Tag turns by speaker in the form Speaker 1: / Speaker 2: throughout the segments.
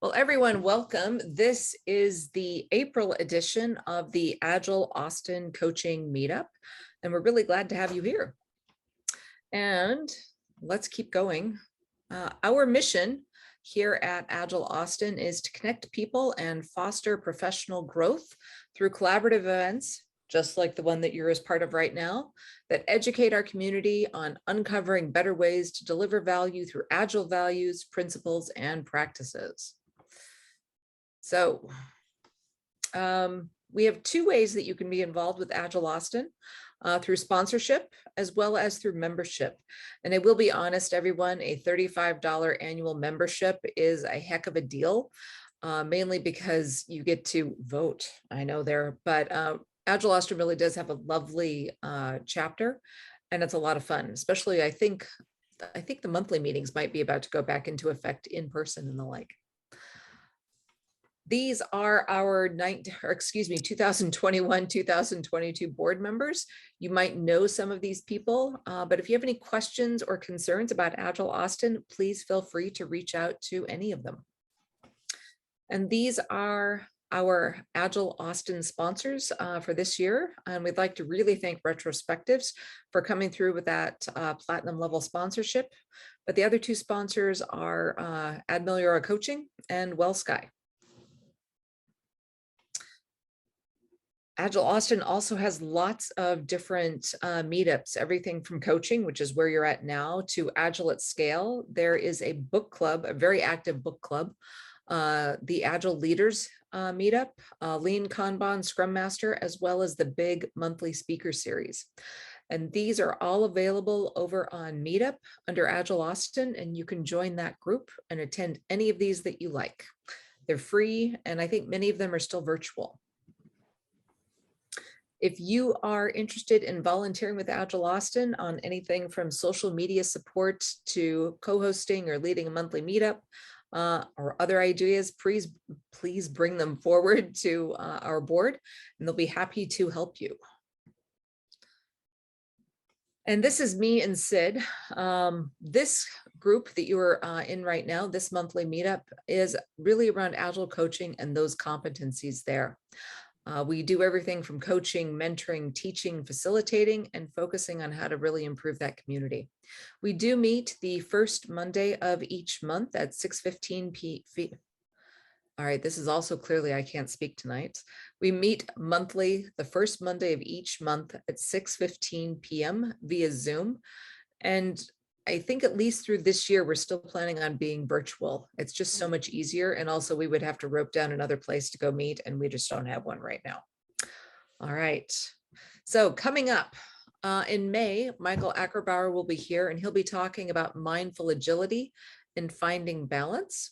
Speaker 1: Well, everyone, welcome. This is the April edition of the Agile Austin Coaching Meetup, and we're really glad to have you here. And let's keep going. Our mission here at Agile Austin is to connect people and foster professional growth through collaborative events, just like the one that you're as part of right now, that educate our community on uncovering better ways to deliver value through Agile values, principles, and practices. So we have two ways that you can be involved with Agile Austin, through sponsorship as well as through membership. And I will be honest, everyone, a $35 annual membership is a heck of a deal, mainly because you get to vote. I know there, but Agile Austin really does have a lovely chapter, and it's a lot of fun, especially I think the monthly meetings might be about to go back into effect in person and the like. These are our 2021-2022 board members. You might know some of these people, but if you have any questions or concerns about Agile Austin, please feel free to reach out to any of them. And these are our Agile Austin sponsors for this year. And we'd like to really thank Retrospectives for coming through with that platinum level sponsorship. But the other two sponsors are Admeliora Coaching and WellSky. Agile Austin also has lots of different meetups, everything from coaching, which is where you're at now, to Agile at Scale. There is a book club, a very active book club, the Agile Leaders Meetup, Lean Kanban Scrum Master, as well as the big monthly speaker series. And these are all available over on Meetup under Agile Austin, and you can join that group and attend any of these that you like. They're free, and I think many of them are still virtual. If you are interested in volunteering with Agile Austin on anything from social media support to co-hosting or leading a monthly meetup or other ideas, please bring them forward to our board, and they'll be happy to help you. And this is me and Syd. This group that you are in right now, this monthly meetup, is really around Agile coaching and those competencies there. We do everything from coaching, mentoring, teaching, facilitating, and focusing on how to really improve that community. We do meet the first Monday of each month at 6:15 p.m. All right, this is also clearly I can't speak tonight. We meet monthly, the first Monday of each month at 6:15 p.m. via Zoom. And I think at least through this year, we're still planning on being virtual. It's just so much easier. And also we would have to rope down another place to go meet, and we just don't have one right now. All right. So coming up in May, Michael Ackerbauer will be here, and he'll be talking about mindful agility and finding balance.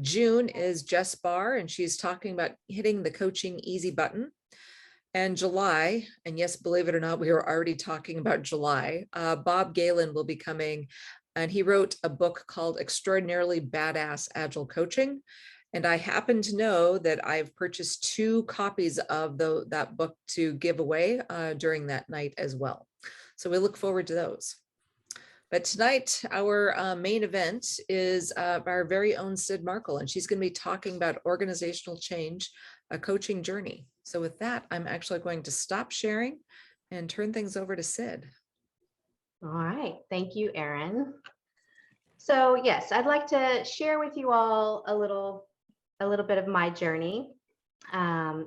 Speaker 1: June is Jess Barr, and she's talking about hitting the coaching easy button. And July, and yes, believe it or not, we were already talking about July. Bob Galen will be coming, and he wrote a book called Extraordinarily Badass Agile Coaching. And I happen to know that I've purchased 2 copies of that book to give away during that night as well. So we look forward to those. But tonight, our main event is our very own Syd Markle, and she's going to be talking about organizational change, a coaching journey. So with that, I'm actually going to stop sharing and turn things over to Syd.
Speaker 2: All right, thank you, Erin. So yes, I'd like to share with you all a little bit of my journey, a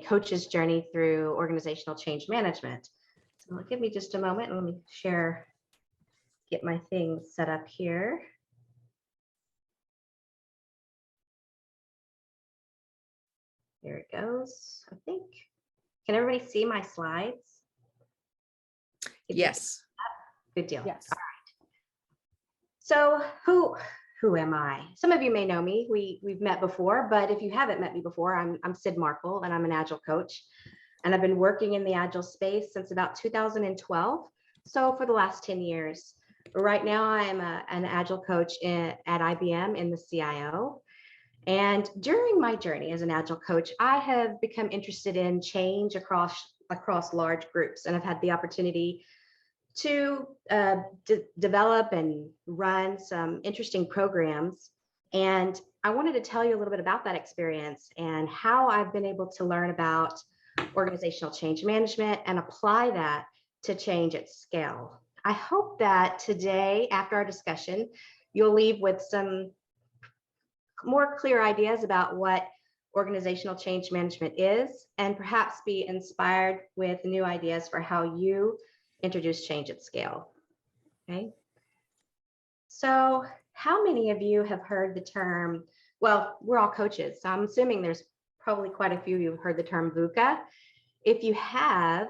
Speaker 2: coach's journey through organizational change management. So give me just a moment. Let me get my things set up here. There it goes, I think. Can everybody see my slides?
Speaker 1: Yes.
Speaker 2: Good deal.
Speaker 1: Yes.
Speaker 2: All right. So who am I? Some of you may know me. We've met before, but if you haven't met me before, I'm Syd Markle, and I'm an Agile coach. And I've been working in the Agile space since about 2012. So for the last 10 years. Right now, I'm an Agile coach at IBM in the CIO. And during my journey as an Agile coach, I have become interested in change across large groups, and I've had the opportunity to develop and run some interesting programs. And I wanted to tell you a little bit about that experience and how I've been able to learn about organizational change management and apply that to change at scale. I hope that today, after our discussion, you'll leave with some more clear ideas about what organizational change management is, and perhaps be inspired with new ideas for how you introduce change at scale. Okay. So how many of you have heard the term, well, we're all coaches, so I'm assuming there's probably quite a few of you have heard the term VUCA. If you have,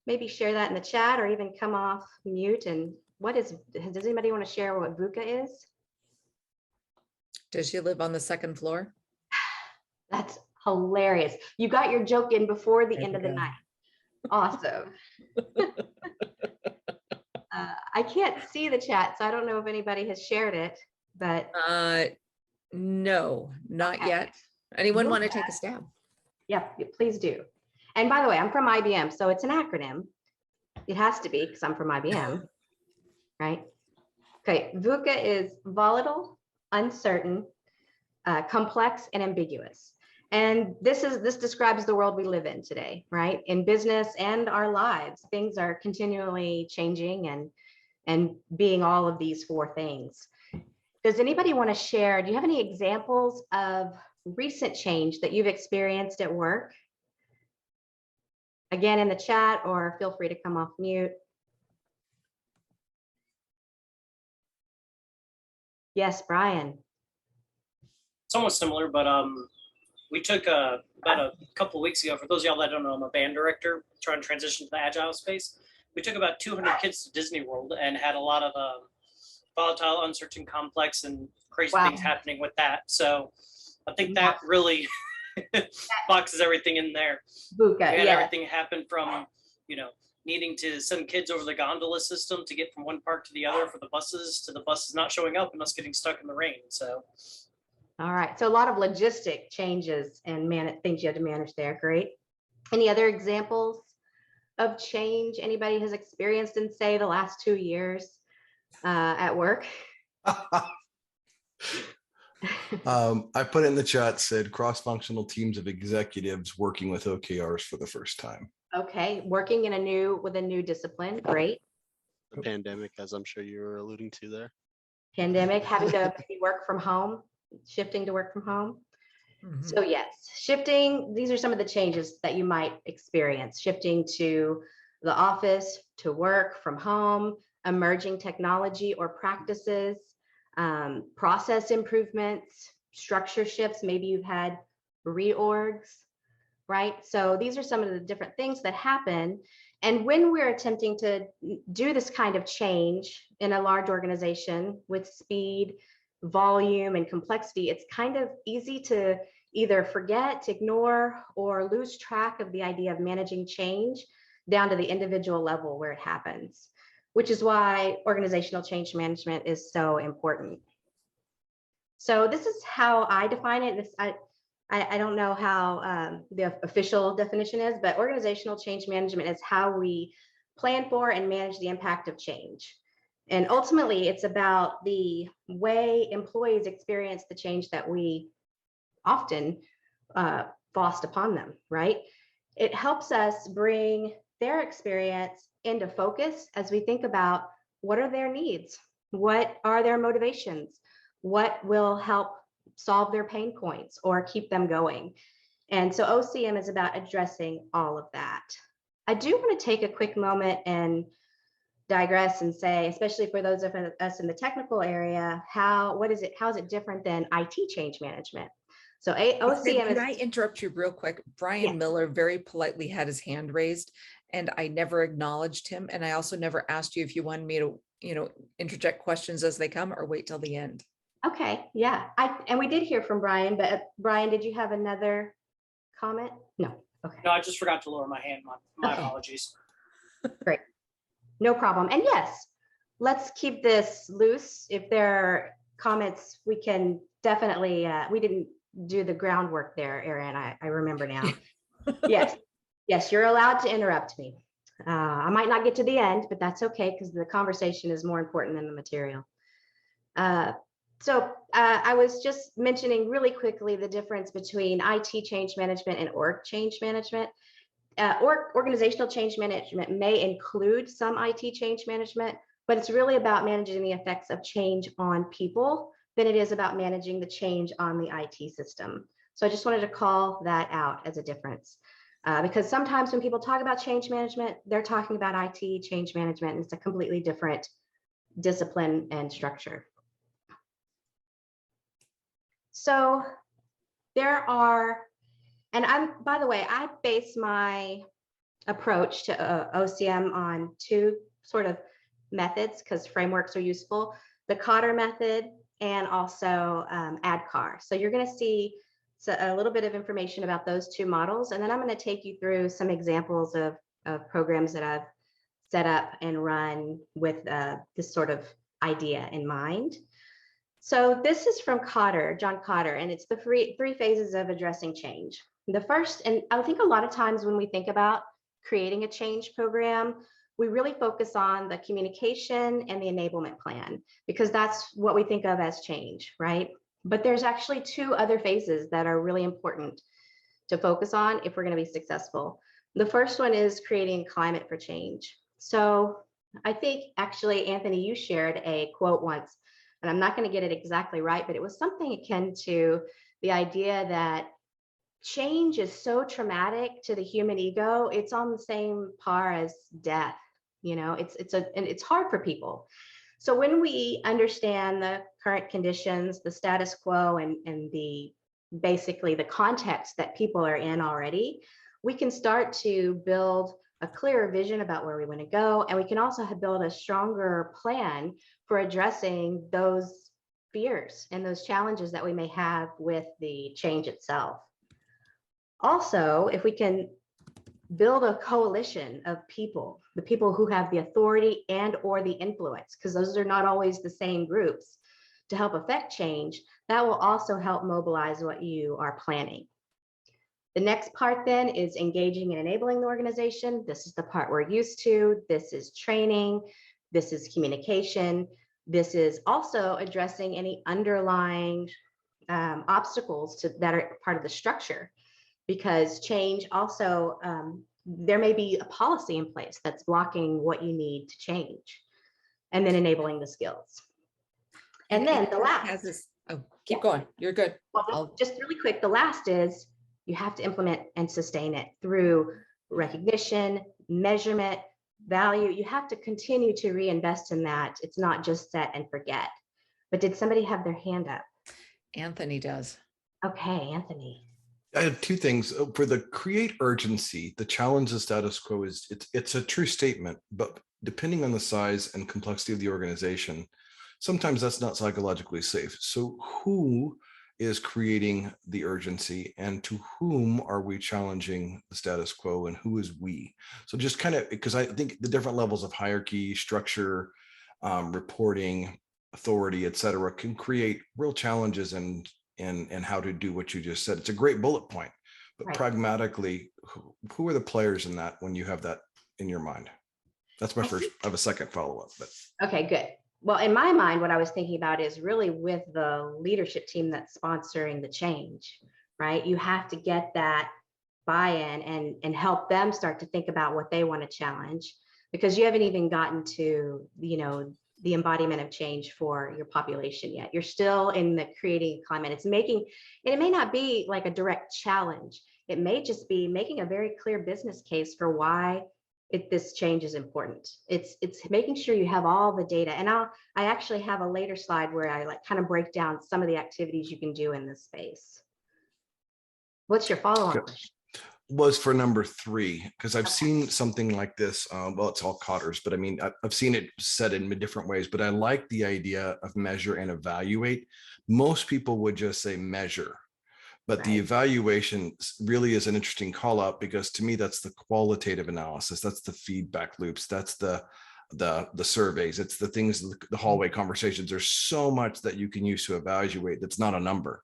Speaker 2: maybe share that in the chat or even come off mute. And does anybody want to share what VUCA is?
Speaker 1: Does she live on the second floor?
Speaker 2: That's hilarious. You got your joke in before the
Speaker 1: There
Speaker 2: end
Speaker 1: we
Speaker 2: of the
Speaker 1: go.
Speaker 2: night. Awesome. I can't see the chat, so I don't know if anybody has shared it, but
Speaker 1: No, not
Speaker 2: Okay.
Speaker 1: yet. Anyone want to
Speaker 2: VUCA.
Speaker 1: take a stab?
Speaker 2: Yeah, please do. And by the way, I'm from IBM, so it's an acronym. It has to be because I'm from IBM, right? Okay, VUCA is volatile, uncertain, complex, and ambiguous. And this describes the world we live in today, right? In business and our lives, things are continually changing and being all of these four things. Does anybody want to share? Do you have any examples of recent change that you've experienced at work? Again, in the chat, or feel free to come off mute. Yes, Brian.
Speaker 3: Somewhat similar, but we took about a couple of weeks ago, for those of y'all that don't know, I'm a band director trying to transition to the Agile space. We took about 200 kids to Disney World and had a lot of volatile, uncertain, complex, and crazy things happening with that. So I think that really boxes everything in there.
Speaker 2: VUCA,
Speaker 3: We had
Speaker 2: yeah.
Speaker 3: everything happen from, needing to send kids over the gondola system to get from one park to the other for the buses, to the buses not showing up and us getting stuck in the rain. So.
Speaker 2: All right, so a lot of logistic changes and things you had to manage there. Great. Any other examples of change anybody has experienced in, say, the last 2 years at work?
Speaker 4: I put in the chat, said cross-functional teams of executives working with OKRs for the first time.
Speaker 2: Okay, working with a new discipline. Great.
Speaker 5: The pandemic, as I'm sure you were alluding to there.
Speaker 2: Pandemic, having to maybe work from home, shifting to work from home.
Speaker 1: Mhm.
Speaker 2: So yes, shifting, these are some of the changes that you might experience. Shifting to the office, to work from home, emerging technology or practices, process improvements, structure shifts. Maybe you've had reorgs, right? So these are some of the different things that happen. And when we're attempting to do this kind of change in a large organization with speed, volume, and complexity, it's kind of easy to either forget, ignore, or lose track of the idea of managing change down to the individual level where it happens, which is why organizational change management is so important. So this is how I define it. I don't know how the official definition is, but organizational change management is how we plan for and manage the impact of change. And ultimately, it's about the way employees experience the change that we often forced upon them, right? It helps us bring their experience into focus as we think about what are their needs, what are their motivations, what will help solve their pain points or keep them going. And so OCM is about addressing all of that. I do want to take a quick moment and digress and say, especially for those of us in the technical area, how is it different than IT change management? So OCM
Speaker 1: Can I interrupt you real quick? Brian Miller very politely had his hand raised and I never acknowledged him. And I also never asked you if you wanted me to, interject questions as they come or wait till the end.
Speaker 2: Okay, yeah. And we did hear from Brian, but Brian, did you have another comment? No. Okay.
Speaker 3: No, I just forgot to lower my hand. My apologies.
Speaker 2: Great. No problem. And yes, let's keep this loose. If there are comments, we can definitely, we didn't do the groundwork there, Erin. I remember now. Yes, you're allowed to interrupt me. I might not get to the end, but that's okay because the conversation is more important than the material. So I was just mentioning really quickly the difference between IT change management and org change management. Organizational change management may include some IT change management, but it's really about managing the effects of change on people than it is about managing the change on the IT system. So I just wanted to call that out as a difference. Because sometimes when people talk about change management, they're talking about IT change management, and it's a completely different discipline and structure. So there are, and by the way, I base my approach to OCM on two sort of methods because frameworks are useful, the Cotter method and also ADKAR. So you're going to see a little bit of information about those two models, and then I'm going to take you through some examples of programs that I've set up and run with this sort of idea in mind. So this is from Cotter, John Cotter, and it's the three phases of addressing change. The first, and I think a lot of times when we think about creating a change program, we really focus on the communication and the enablement plan, because that's what we think of as change, right? But there's actually two other phases that are really important to focus on if we're going to be successful. The first one is creating climate for change. So I think actually, Anthony, you shared a quote once, and I'm not going to get it exactly right, but it was something akin to the idea that change is so traumatic to the human ego, it's on the same par as death. You know, it's hard for people. So when we understand the current conditions, the status quo, and basically the context that people are in already, we can start to build a clearer vision about where we want to go, and we can also build a stronger plan for addressing those fears and those challenges that we may have with the change itself. Also, if we can build a coalition of people, the people who have the authority and or the influence, because those are not always the same groups, to help affect change, that will also help mobilize what you are planning. The next part then is engaging and enabling the organization. This is the part we're used to. This is training. This is communication. This is also addressing any underlying obstacles that are part of the structure, because change also, there may be a policy in place that's blocking what you need to change, and then enabling the skills. And then the last,
Speaker 1: keep going, you're good.
Speaker 2: well, just really quick, the last is you have to implement and sustain it through recognition, measurement, value. You have to continue to reinvest in that. It's not just set and forget. But did somebody have their hand up?
Speaker 1: Anthony does.
Speaker 2: Okay, Anthony.
Speaker 4: I have two things. For the create urgency, the challenge of status quo is it's a true statement, but depending on the size and complexity of the organization, sometimes that's not psychologically safe. So who is creating the urgency, and to whom are we challenging the status quo, and who is we? So just kind of, because I think the different levels of hierarchy, structure, reporting, authority, et cetera, can create real challenges and how to do what you just said. It's a great bullet point, but
Speaker 2: Right.
Speaker 4: Pragmatically, who are the players in that when you have that in your mind? That's my first. I have a second follow-up, but
Speaker 2: Okay, good. Well, in my mind, what I was thinking about is really with the leadership team that's sponsoring the change, right? You have to get that buy-in and help them start to think about what they want to challenge, because you haven't even gotten to, you know, the embodiment of change for your population yet. You're still in the creating climate. It's making, and it may not be like a direct challenge. It may just be making a very clear business case for why this change is important. It's making sure you have all the data. And I actually have a later slide where I like kind of break down some of the activities you can do in this space. What's your follow-on question?
Speaker 4: Was for number 3, because I've seen something like this. Well, it's all Cotter's, but I mean, I've seen it said in different ways, but I like the idea of measure and evaluate. Most people would just say measure, but the evaluation really is an interesting call out, because to me, that's the qualitative analysis. That's the feedback loops. That's the surveys. It's the things, the hallway conversations. There's so much that you can use to evaluate. That's not a number,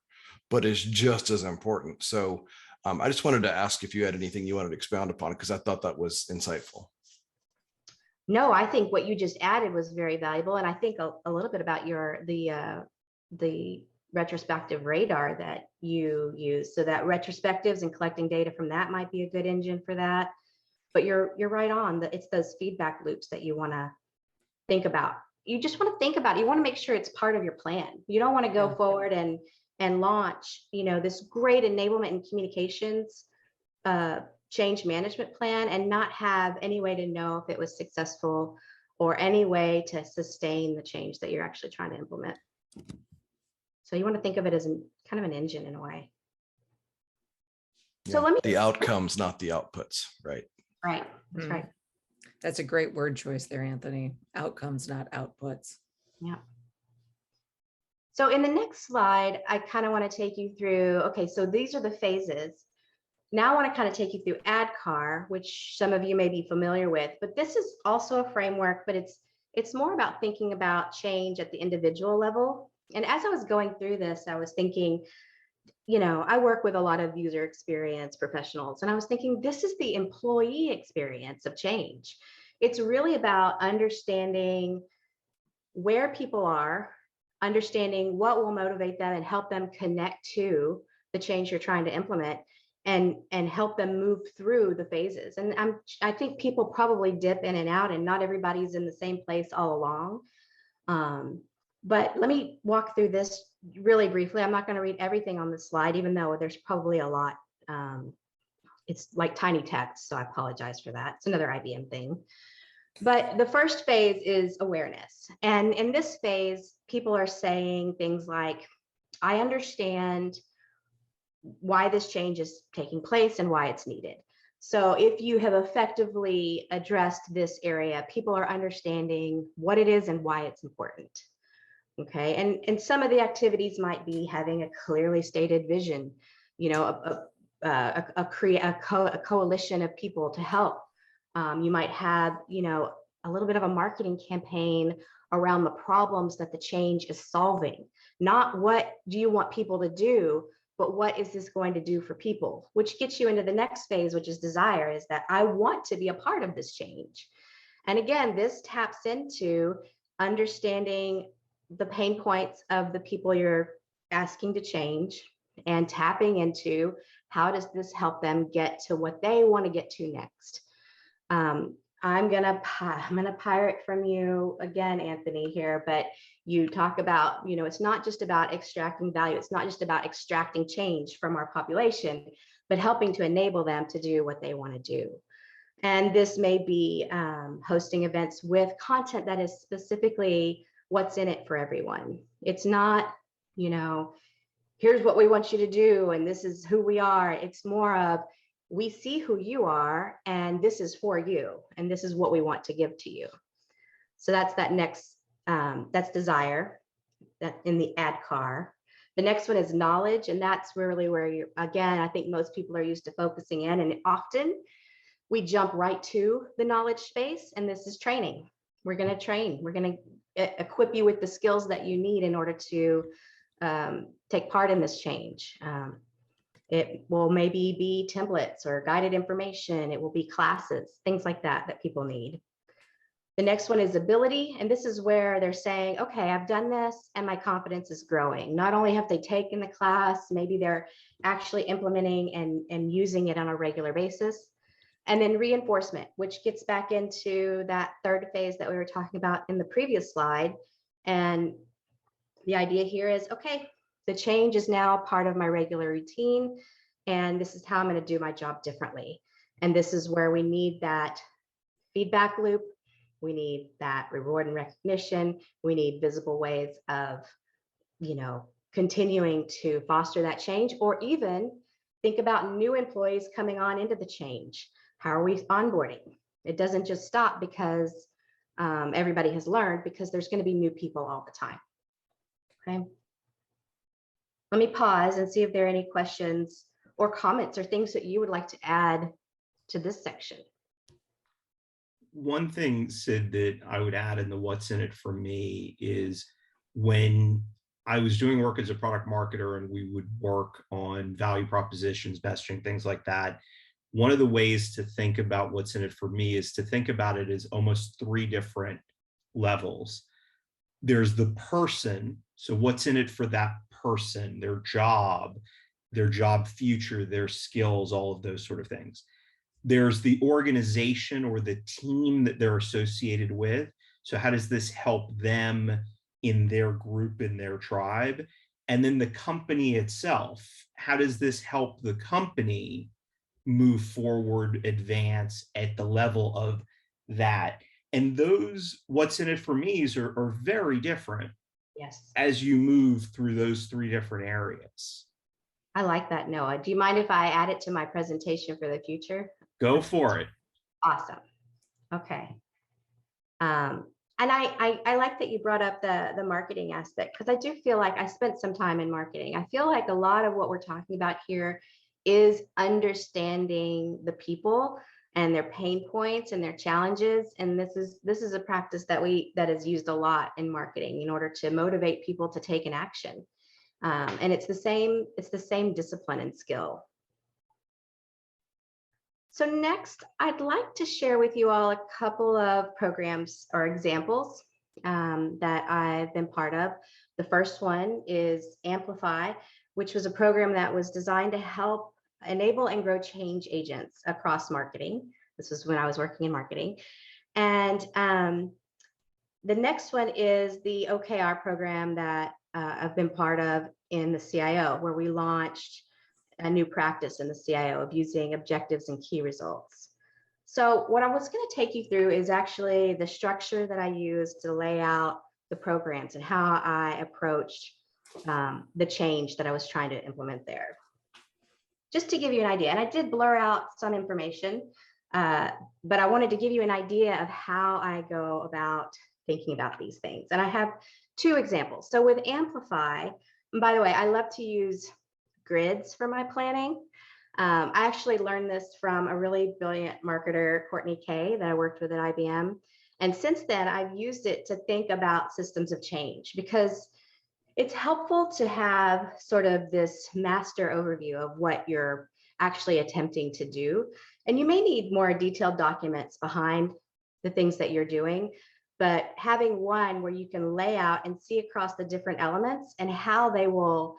Speaker 4: but is just as important. So I just wanted to ask if you had anything you wanted to expound upon, because I thought that was insightful.
Speaker 2: No, I think what you just added was very valuable. And I think a little bit about the the retrospective radar that you use. So that retrospectives and collecting data from that might be a good engine for that. But you're right on that. It's those feedback loops that you want to think about. You just want to think about it. You want to make sure it's part of your plan. You don't want to go forward and launch, this great enablement and communications change management plan and not have any way to know if it was successful or any way to sustain the change that you're actually trying to implement. So you want to think of it as kind of an engine in a way. So let me
Speaker 4: the outcomes, not the outputs, right?
Speaker 2: Right. That's right.
Speaker 1: That's a great word choice there, Anthony. Outcomes, not outputs.
Speaker 2: Yeah. So in the next slide, I kind of want to take you through, okay, so these are the phases. Now I want to kind of take you through ADKAR, which some of you may be familiar with, but this is also a framework, but it's more about thinking about change at the individual level. And as I was going through this, I was thinking, I work with a lot of user experience professionals, and I was thinking, this is the employee experience of change. It's really about understanding where people are, understanding what will motivate them and help them connect to the change you're trying to implement, and help them move through the phases. And I think people probably dip in and out, and not everybody's in the same place all along. But let me walk through this really briefly. I'm not going to read everything on this slide, even though there's probably a lot. It's like tiny text, so I apologize for that. It's another IBM thing. But the first phase is awareness. And in this phase, people are saying things like, I understand why this change is taking place and why it's needed. So if you have effectively addressed this area, people are understanding what it is and why it's important. Okay, and some of the activities might be having a clearly stated vision, a coalition of people to help. You might have, a little bit of a marketing campaign around the problems that the change is solving. Not what do you want people to do, but what is this going to do for people? Which gets you into the next phase, which is desire, is that I want to be a part of this change. And again, this taps into understanding the pain points of the people you're asking to change and tapping into how does this help them get to what they want to get to next. I'm gonna pirate from you again, Anthony, here, but you talk about, it's not just about extracting value. It's not just about extracting change from our population, but helping to enable them to do what they want to do. And this may be hosting events with content that is specifically what's in it for everyone. It's not, here's what we want you to do, and this is who we are. It's more of, we see who you are, and this is for you, and this is what we want to give to you. So that's that next, that's desire, that in the ADKAR. The next one is knowledge, and that's really where you, again, I think most people are used to focusing in, and often we jump right to the knowledge space, and this is training. We're going to train. We're going to equip you with the skills that you need in order to take part in this change. It will maybe be templates or guided information. It will be classes, things like that that people need. The next one is ability. And this is where they're saying, okay, I've done this and my confidence is growing. Not only have they taken the class, maybe they're actually implementing and using it on a regular basis. And then reinforcement, which gets back into that third phase that we were talking about in the previous slide. And the idea here is, okay, the change is now part of my regular routine, and this is how I'm going to do my job differently. And this is where we need that feedback loop. We need that reward and recognition. We need visible ways of, continuing to foster that change, or even think about new employees coming on into the change. How are we onboarding? It doesn't just stop because everybody has learned, because there's going to be new people all the time. Okay. Let me pause and see if there are any questions or comments or things that you would like to add to this section.
Speaker 6: One thing, Syd, that I would add in the what's in it for me is when I was doing work as a product marketer and we would work on value propositions, messaging, things like that. One of the ways to think about what's in it for me is to think about it as almost 3 different levels. There's the person So what's in it for that person, their job future, their skills, all of those sort of things. There's the organization or the team that they're associated with. So how does this help them in their group, in their tribe? And then the company itself, how does this help the company move forward, advance at the level of that? And those what's in it for me's are very different.
Speaker 2: Yes.
Speaker 6: As you move through those 3 different areas.
Speaker 2: I like that, Noah. Do you mind if I add it to my presentation for the future?
Speaker 6: Go for it.
Speaker 2: Awesome. Okay. And I like that you brought up the marketing aspect, because I do feel like I spent some time in marketing. I feel like a lot of what we're talking about here is understanding the people and their pain points and their challenges. And this is a practice that is used a lot in marketing in order to motivate people to take an action. And it's the same discipline and skill. So next, I'd like to share with you all a couple of programs or examples that I've been part of. The first one is Amplify, which was a program that was designed to help enable and grow change agents across marketing. This was when I was working in marketing. And the next one is the OKR program that I've been part of in the CIO, where we launched a new practice in the CIO of using objectives and key results. So what I was going to take you through is actually the structure that I used to lay out the programs and how I approached the change that I was trying to implement there. Just to give you an idea, and I did blur out some information, but I wanted to give you an idea of how I go about thinking about these things. And I have 2 examples. So with Amplify, and by the way, I love to use grids for my planning. I actually learned this from a really brilliant marketer, Courtney Kay, that I worked with at IBM. And since then, I've used it to think about systems of change, because it's helpful to have sort of this master overview of what you're actually attempting to do. And you may need more detailed documents behind the things that you're doing, but having one where you can lay out and see across the different elements and how they will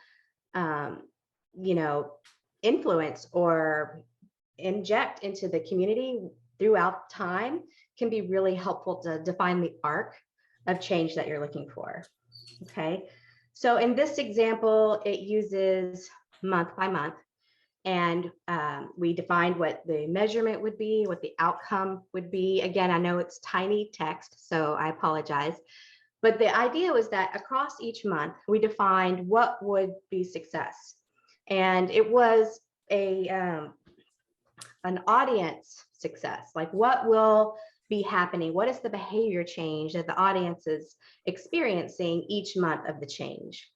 Speaker 2: influence or inject into the community throughout time can be really helpful to define the arc of change that you're looking for. Okay, so in this example, it uses month by month, and we defined what the measurement would be, what the outcome would be. Again, I know it's tiny text, so I apologize. But the idea was that across each month, we defined what would be success. And it was an audience success, like what will be happening? What is the behavior change that the audience is experiencing each month of the change?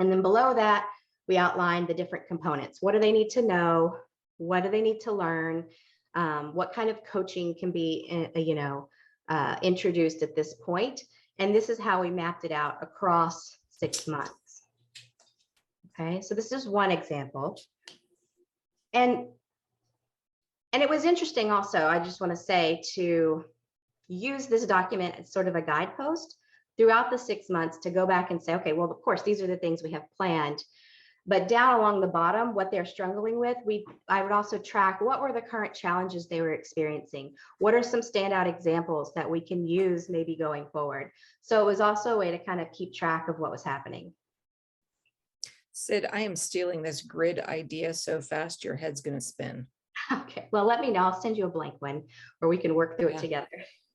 Speaker 2: And then below that, we outlined the different components. What do they need to know? What do they need to learn? What kind of coaching can be, introduced at this point? And this is how we mapped it out across 6 months. Okay, so this is one example. And it was interesting also, I just want to say, to use this document as sort of a guidepost throughout the 6 months to go back and say, okay, well, of course, these are the things we have planned. But down along the bottom, what they're struggling with, I would also track what were the current challenges they were experiencing. What are some standout examples that we can use maybe going forward? So it was also a way to kind of keep track of what was happening.
Speaker 1: Syd, I am stealing this grid idea so fast your head's going to spin.
Speaker 2: Okay, well, let me know. I'll send you a blank one where we can work through it together.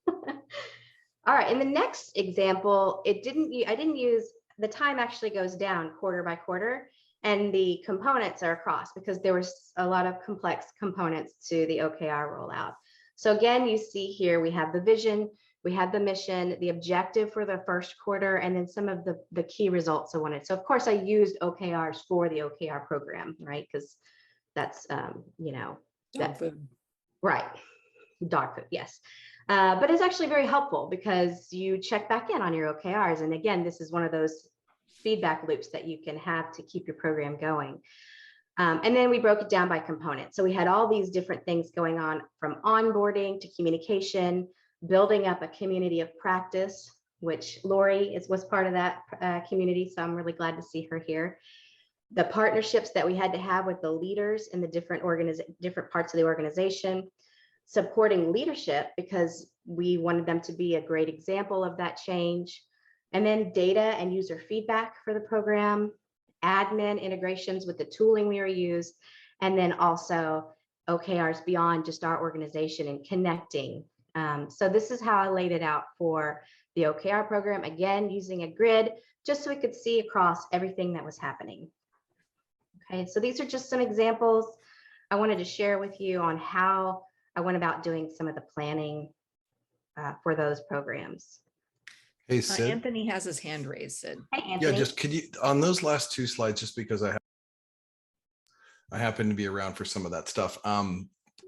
Speaker 2: All right, in the next example, I didn't use, the time actually goes down quarter by quarter, and the components are across because there was a lot of complex components to the OKR rollout. So again, you see here, we have the vision, we had the mission, the objective for the first quarter, and then some of the key results I wanted. So of course I used OKRs for the OKR program, right? Because that's,
Speaker 1: Dog food.
Speaker 2: Right, dog food, yes. But it's actually very helpful because you check back in on your OKRs. And again, this is one of those feedback loops that you can have to keep your program going. And then we broke it down by component. So we had all these different things going on, from onboarding to communication, building up a community of practice, which Lori was part of that community. So I'm really glad to see her here. The partnerships that we had to have with the leaders in the different parts of the organization, supporting leadership because we wanted them to be a great example of that change. And then data and user feedback for the program, admin integrations with the tooling we used, and then also OKRs beyond just our organization and connecting. So this is how I laid it out for the OKR program, again, using a grid, just so we could see across everything that was happening. Okay, so these are just some examples I wanted to share with you on how I went about doing some of the planning for those programs.
Speaker 4: Hey, Sid.
Speaker 1: Anthony has his hand raised, Sid.
Speaker 2: Hey, Anthony.
Speaker 4: Yeah, just could you, on those last two slides, just because I happen to be around for some of that stuff.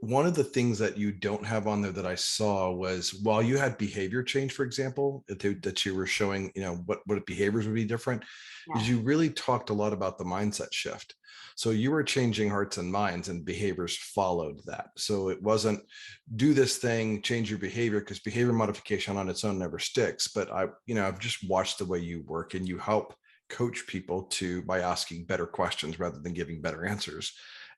Speaker 4: One of the things that you don't have on there that I saw was while you had behavior change, for example, that you were showing, you know, what behaviors would be different, is you really talked a lot about the mindset shift. So you were changing hearts and minds and behaviors followed that. So it wasn't do this thing, change your behavior, because behavior modification on its own never sticks. But I've just watched the way you work and you help coach people by asking better questions rather than giving better answers.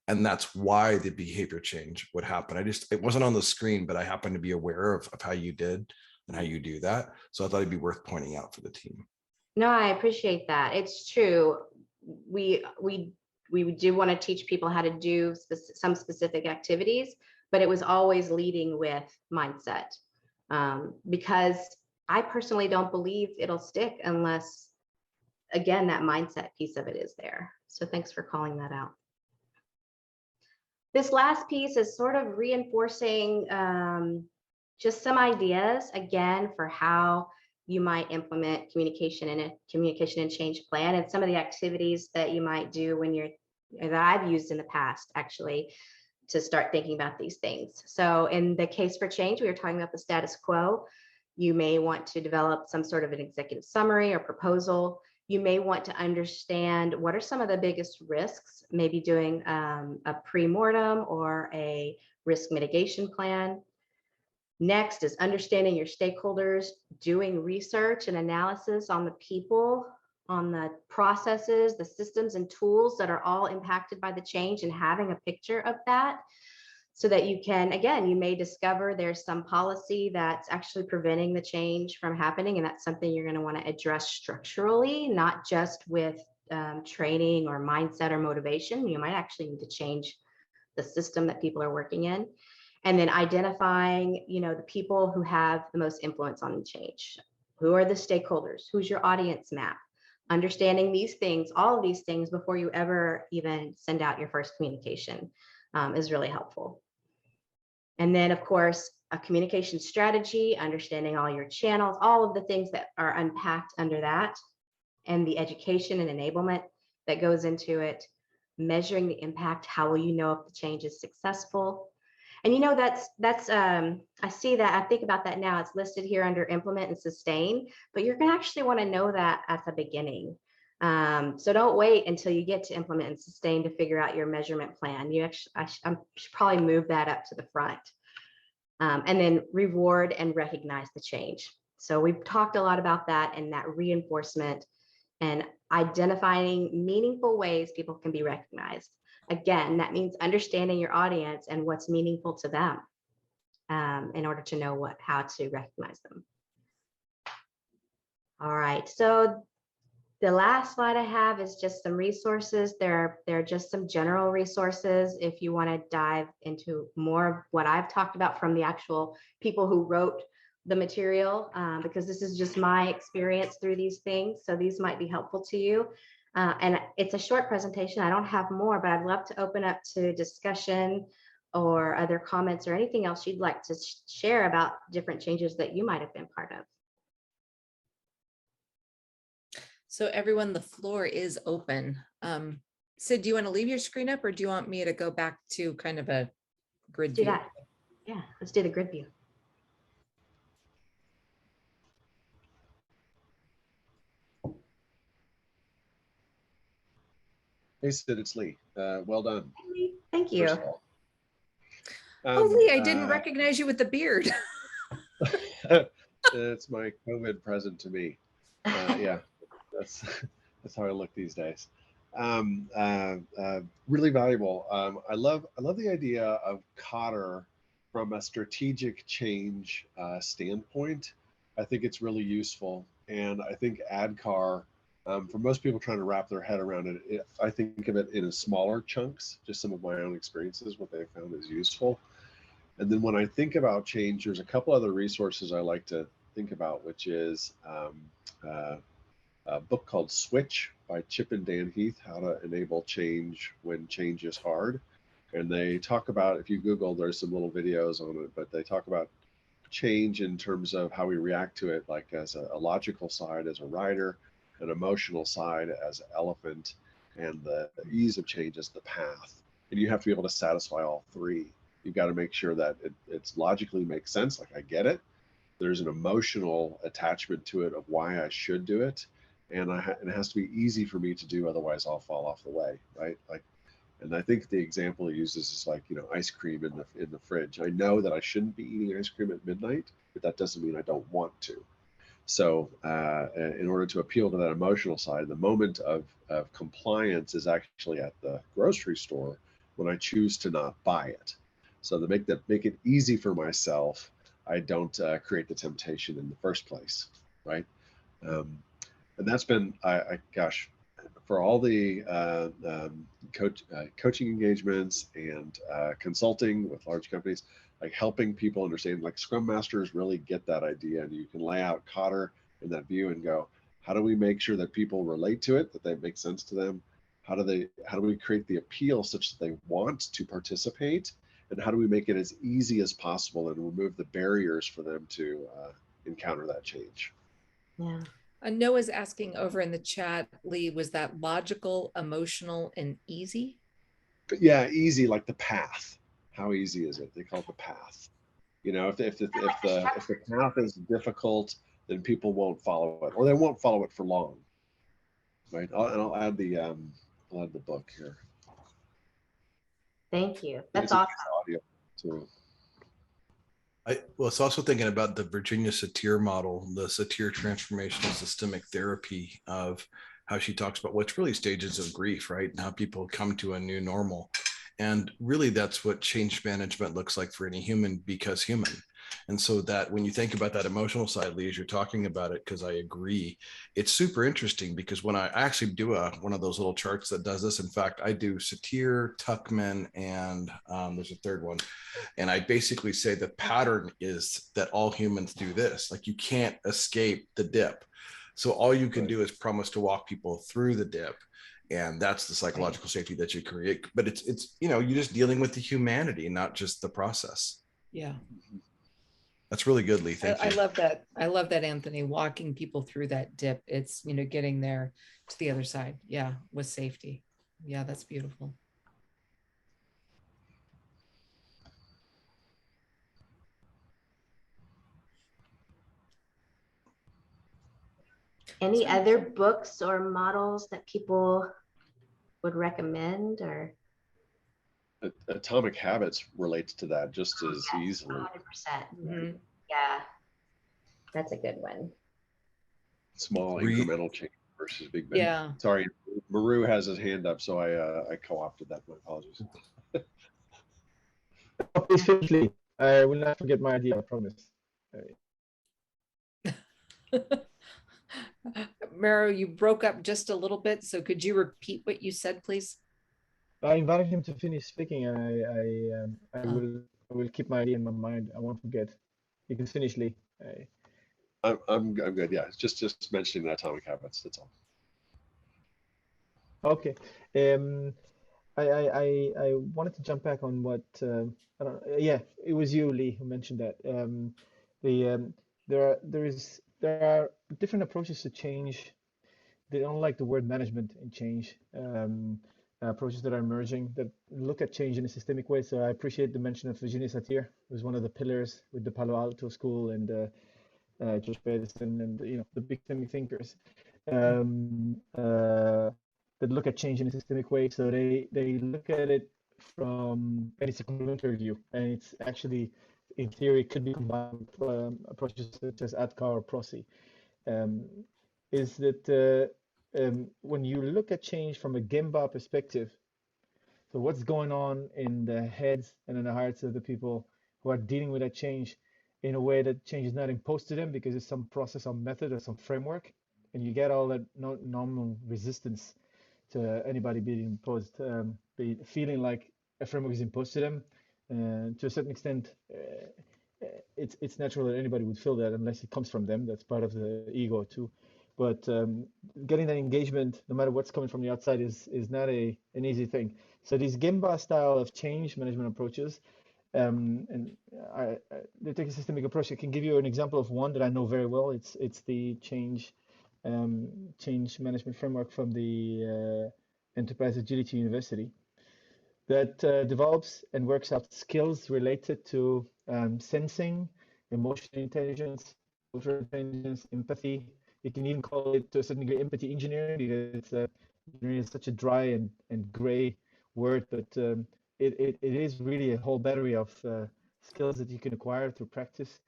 Speaker 4: And that's why the behavior change would happen. It wasn't on the screen, but I happen to be aware of how you did and how you do that. So I thought it'd be worth pointing out for the team.
Speaker 2: No, I appreciate that. It's true. We do want to teach people how to do some specific activities, but it was always leading with mindset, because I personally don't believe it'll stick unless, again, that mindset piece of it is there. So thanks for calling that out. This last piece is sort of reinforcing just some ideas, again, for how you might implement communication and change plan, and some of the activities that you might do that I've used in the past, actually, to start thinking about these things. So in the case for change, we were talking about the status quo. You may want to develop some sort of an executive summary or proposal. You may want to understand what are some of the biggest risks, maybe doing a pre-mortem or a risk mitigation plan. Next is understanding your stakeholders, doing research and analysis on the people, on the processes, the systems and tools that are all impacted by the change, and having a picture of that so that you can, again, you may discover there's some policy that's actually preventing the change from happening, and that's something you're going to want to address structurally, not just with training or mindset or motivation. You might actually need to change the system that people are working in. And then identifying, the people who have the most influence on the change. Who are the stakeholders? Who's your audience map? Understanding these things, all of these things before you ever even send out your first communication is really helpful. And then, of course, a communication strategy, understanding all your channels, all of the things that are unpacked under that, and the education and enablement that goes into it, measuring the impact. How will you know if the change is successful? And that's I see that, I think about that now, it's listed here under implement and sustain, but you're gonna actually want to know that at the beginning. So don't wait until you get to implement and sustain to figure out your measurement plan. I should probably move that up to the front. And then reward and recognize the change. So we've talked a lot about that, and that reinforcement and identifying meaningful ways people can be recognized. Again, that means understanding your audience and what's meaningful to them in order to know how to recognize them. All right, so the last slide I have is just some resources. There are just some general resources if you want to dive into more of what I've talked about from the actual people who wrote the material, because this is just my experience through these things. So these might be helpful to you. And it's a short presentation. I don't have more, but I'd love to open up to discussion or other comments or anything else you'd like to share about different changes that you might have been part of.
Speaker 1: So everyone, the floor is open. Sid, do you want to leave your screen up, or do you want me to go back to kind of a grid view?
Speaker 2: Do that. Yeah, let's do the grid view.
Speaker 7: Hey, Sid, it's Lee. Well done.
Speaker 2: Thank you.
Speaker 1: Oh, Lee, I didn't recognize you with the beard.
Speaker 7: It's my COVID present to me. Yeah, that's that's how I look these days. Really valuable. I love the idea of Cotter from a strategic change standpoint. I think it's really useful, and I think ADKAR, for most people trying to wrap their head around it, I think of it in smaller chunks. Just some of my own experiences, what they found is useful. And then when I think about change, there's a couple other resources I like to think about, which is uh, a book called Switch by Chip and Dan Heath, How to Enable Change When Change is Hard. And they talk about, if you Google, there's some little videos on it, but they talk about change in terms of how we react to it, like as a logical side as a rider, an emotional side as an elephant, and the ease of change as the path. And you have to be able to satisfy all three. You've got to make sure that it's logically makes sense, like I get it. There's an emotional attachment to it of why I should do it, and and it has to be easy for me to do, otherwise I'll fall off the way, right? Like, and I think the example he uses is like, ice cream in the fridge. I know that I shouldn't be eating ice cream at midnight, but that doesn't mean I don't want to. So in order to appeal to that emotional side, the moment of compliance is actually at the grocery store when I choose to not buy it. So to make it easy for myself, I don't create the temptation in the first place, right? And that's been, gosh, for all the coaching engagements and consulting with large companies, like helping people understand, like Scrum Masters really get that idea, and you can lay out Cotter in that view and go, how do we make sure that people relate to it, that they make sense to them? How do we create the appeal such that they want to participate? And how do we make it as easy as possible and remove the barriers for them to encounter that change?
Speaker 2: Yeah.
Speaker 1: Noah's asking over in the chat, Lee, was that logical, emotional, and easy?
Speaker 7: But yeah, easy, like the path. How easy is it? They call it the path. If the path is difficult, then people won't follow it, or they won't follow it for long, right? I'll add the book here.
Speaker 2: Thank you. That's
Speaker 7: It's a
Speaker 2: awesome.
Speaker 7: audio too.
Speaker 4: Well, it's also thinking about the Virginia Satir model, the Satir transformational systemic therapy of how she talks about what's really stages of grief, right? And how people come to a new normal. And really, that's what change management looks like for any human, because human. And so that when you think about that emotional side, Lee, as you're talking about it, because I agree, it's super interesting, because when I actually do one of those little charts that does this, in fact, I do Satir, Tuckman, and there's a third one. And I basically say the pattern is that all humans do this. Like, you can't escape the dip. So all you can do is promise to walk people through the dip. And that's the psychological safety that you create. But it's you're just dealing with the humanity, not just the process.
Speaker 1: Yeah.
Speaker 4: That's really good, Lee. Thank you.
Speaker 1: I love that. I love that, Anthony, walking people through that dip. It's, getting there to the other side. Yeah. With safety. Yeah. That's beautiful.
Speaker 2: Any other books or models that people would recommend, or?
Speaker 7: Atomic Habits relates to that just as easily.
Speaker 2: 100%. Mm-hmm. Yeah, that's a good one.
Speaker 7: Small incremental change versus big bang.
Speaker 1: Yeah.
Speaker 7: Sorry, Maru has his hand up, so I co-opted that. My apologies.
Speaker 8: Oh, please finish, Lee. I will not forget my idea, I promise.
Speaker 1: Maro, you broke up just a little bit. So could you repeat what you said, please?
Speaker 8: I invited him to finish speaking, and I will keep my idea in my mind. I won't forget. You can finish, Lee.
Speaker 7: I'm good. Yeah, it's just mentioning the Atomic Habits. That's all.
Speaker 8: Okay. I wanted to jump back on what I don't. Yeah, it was you, Lee, who mentioned that. There are different approaches to change. They don't like the word management in change. Approaches that are emerging that look at change in a systemic way. So I appreciate the mention of Virginia Satir, who's one of the pillars with the Palo Alto School, and George Pedersen, and the big systemic thinkers that look at change in a systemic way. So they look at it from, and it's a complementary view, and it's actually in theory could be combined with approaches such as ADKAR or PROSI, is that when you look at change from a Gemba perspective, so what's going on in the heads and in the hearts of the people who are dealing with that change in a way that change is not imposed to them because it's some process or method or some framework, and you get all that normal resistance to anybody being imposed, feeling like a framework is imposed to them. To a certain extent, it's natural that anybody would feel that unless it comes from them. That's part of the ego too. But getting that engagement, no matter what's coming from the outside, is not an easy thing. So these Gemba style of change management approaches, and they take a systemic approach. I can give you an example of one that I know very well. It's the change management framework from the Enterprise Agility University that develops and works out skills related to sensing, emotional intelligence, cultural intelligence, empathy. You can even call it to a certain degree empathy engineering, because engineering is such a dry and gray word, but it is really a whole battery of skills that you can acquire through practice.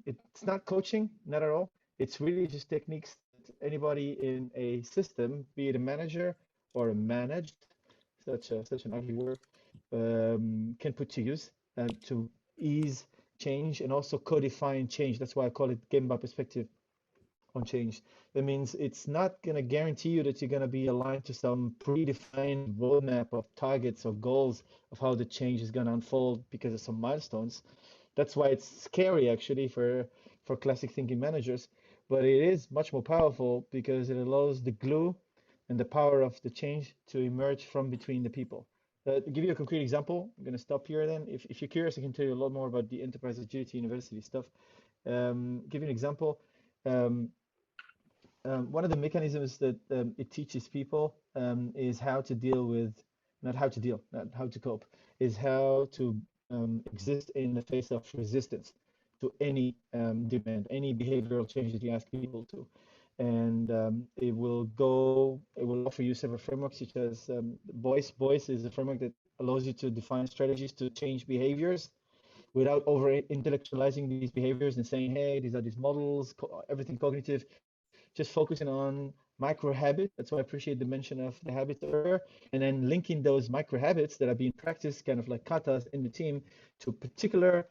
Speaker 8: It's not coaching, not at all. It's really just techniques that anybody in a system, be it a manager or a managed, such an ugly word, can put to use to ease change and also codifying change. That's why I call it Gemba perspective on change. That means it's not going to guarantee you that you're going to be aligned to some predefined roadmap of targets or goals of how the change is going to unfold because of some milestones. That's why it's scary actually for classic thinking managers, but it is much more powerful because it allows the glue and the power of the change to emerge from between the people. To give you a concrete example, I'm going to stop here then. If you're curious, I can tell you a lot more about the Enterprise Agility University stuff. Give you an example. One of the mechanisms that it teaches people is how to deal with, not how to cope, is how to exist in the face of resistance to any demand, any behavioral change that you ask people to. And it will offer you several frameworks, such as Voice is a framework that allows you to define strategies to change behaviors without over intellectualizing these behaviors and saying, hey, these are these models, everything cognitive. Just focusing on micro habits. That's why I appreciate the mention of the habits earlier, and then linking those micro habits that are being practiced, kind of like katas in the team, to particular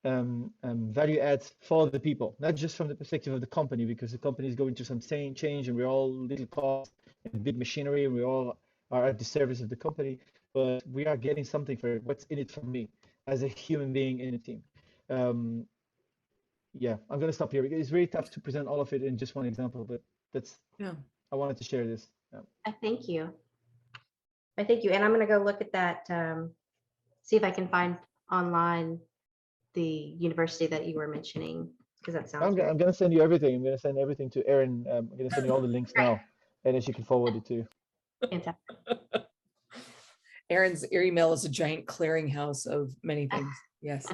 Speaker 8: value adds for the people, not just from the perspective of the company, because the company is going through some change and we're all little costs and big machinery and we all are at the service of the company, but we are getting something for what's in it for me as a human being in a team. Yeah, I'm going to stop here because it's really tough to present all of it in just one example, but I wanted to share this.
Speaker 2: I thank you. And I'm going to go look at that, see if I can find online the university that you were mentioning, because that sounds
Speaker 8: I'm going to send you everything. I'm going to send everything to Erin. I'm going to send you all the links now, and then she can forward it to you.
Speaker 2: fantastic.
Speaker 1: Erin's email is a giant clearinghouse of many things. Yes.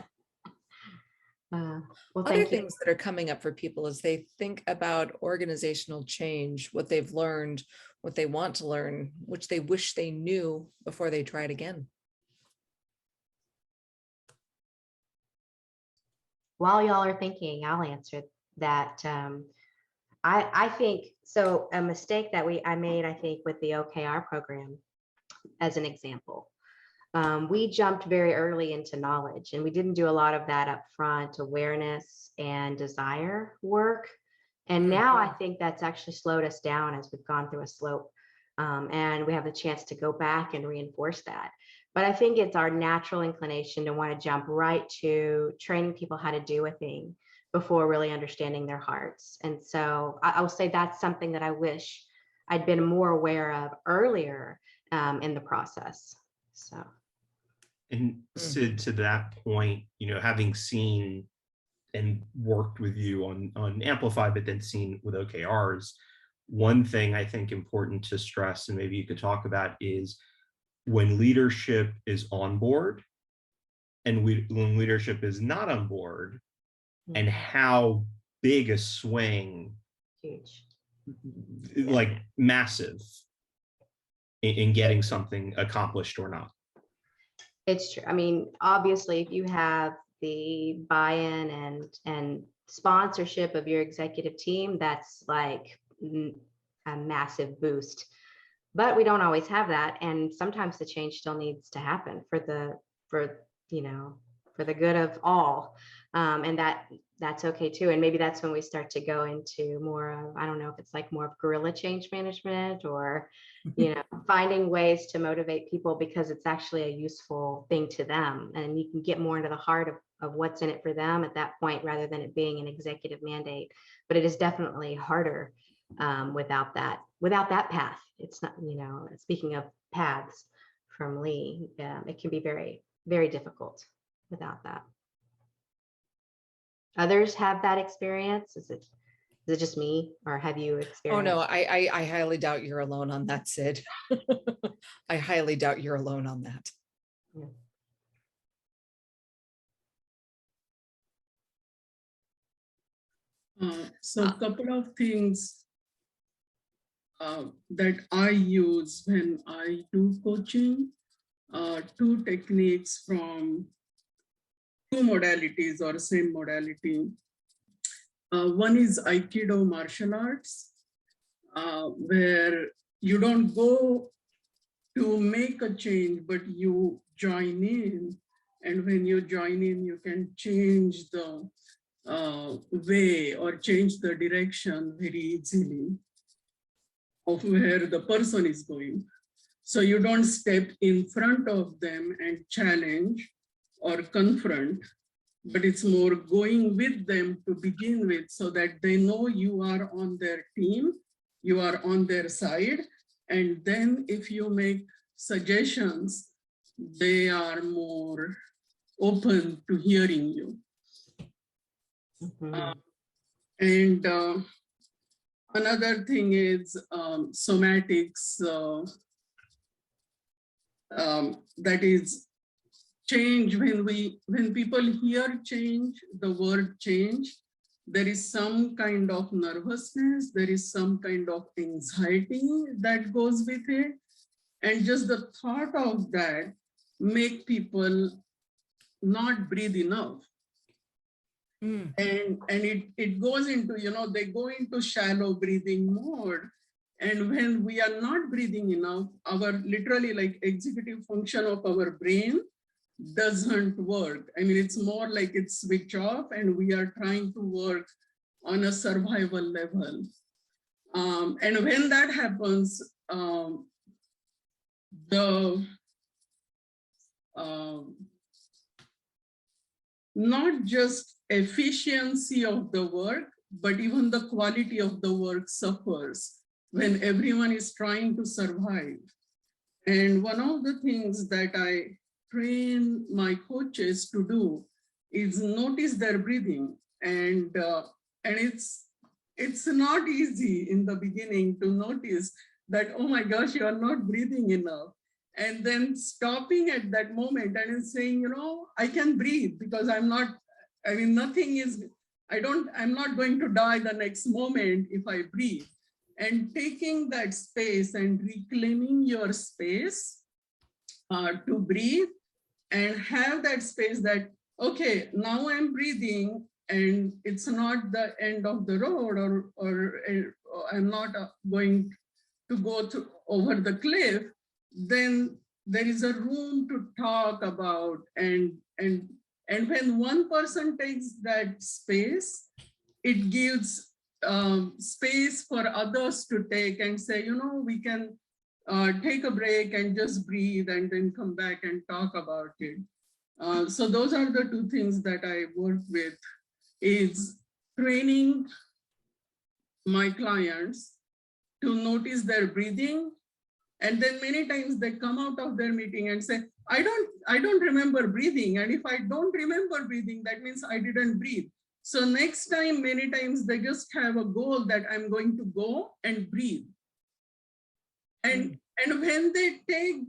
Speaker 2: Well,
Speaker 1: Other things that are coming up for people as they think about organizational change, what they've learned, what they want to learn, which they wish they knew before they tried again.
Speaker 2: While y'all are thinking, I'll answer that. I think so. A mistake that I made, I think, with the OKR program, as an example. We jumped very early into knowledge, and we didn't do a lot of that upfront awareness and desire work. And now I think that's actually slowed us down as we've gone through a slope, and we have the chance to go back and reinforce that. But I think it's our natural inclination to want to jump right to training people how to do a thing before really understanding their hearts. And so I will say that's something that I wish I'd been more aware of earlier in the process. So.
Speaker 6: And Syd, to that point, having seen and worked with you on Amplify, but then seen with OKRs, one thing I think important to stress, and maybe you could talk about, is when leadership is on board and when leadership is not on board, and how big a swing,
Speaker 2: Huge,
Speaker 6: like massive, in getting something accomplished or not.
Speaker 2: It's true. I mean, obviously, if you have the buy-in and sponsorship of your executive team, that's like a massive boost. But we don't always have that, and sometimes the change still needs to happen for the good of all, and that's okay too. And maybe that's when we start to go into more of, I don't know if it's like more of guerrilla change management, or finding ways to motivate people because it's actually a useful thing to them, and you can get more into the heart of what's in it for them at that point, rather than it being an executive mandate. But it is definitely harder without that path. It's not, speaking of paths from Lee, it can be very, very difficult without that. Others have that experience? Is it just me, or have you experienced?
Speaker 1: Oh, no, I highly doubt you're alone on that, Syd. I highly doubt you're alone on that.
Speaker 2: Yeah.
Speaker 9: So a couple of things that I use when I do coaching, two techniques from two modalities or same modality. One is Aikido martial arts, where you don't go to make a change, but you join in. And when you join in, you can change the way or change the direction very easily of where the person is going. So you don't step in front of them and challenge or confront, but it's more going with them to begin with, so that they know you are on their team, you are on their side. And then if you make suggestions, they are more open to hearing you. And another thing is somatics, that is change. When people hear change, the word change, there is some kind of nervousness, there is some kind of anxiety that goes with it. And just the thought of that make people not breathe enough. And it goes into, they go into shallow breathing mode. And when we are not breathing enough, our literally like executive function of our brain doesn't work. I mean, it's more like it's switch off, and we are trying to work on a survival level. And when that happens, not just efficiency of the work, but even the quality of the work suffers when everyone is trying to survive. And one of the things that I train my coaches to do is notice their breathing. And it's not easy in the beginning to notice that, oh my gosh, you are not breathing enough. And then stopping at that moment and saying, I can breathe because I'm not going to die the next moment if I breathe. And taking that space and reclaiming your space to breathe and have that space that, okay, now I'm breathing and it's not the end of the road, or I'm not going to go over the cliff. Then there is a room to talk about, and when one person takes that space, it gives space for others to take and say, we can take a break and just breathe and then come back and talk about it. So those are the two things that I work with, is training my clients to notice their breathing. And then many times they come out of their meeting and say, I don't remember breathing. And if I don't remember breathing, that means I didn't breathe. So next time, many times they just have a goal that I'm going to go and breathe. And when they take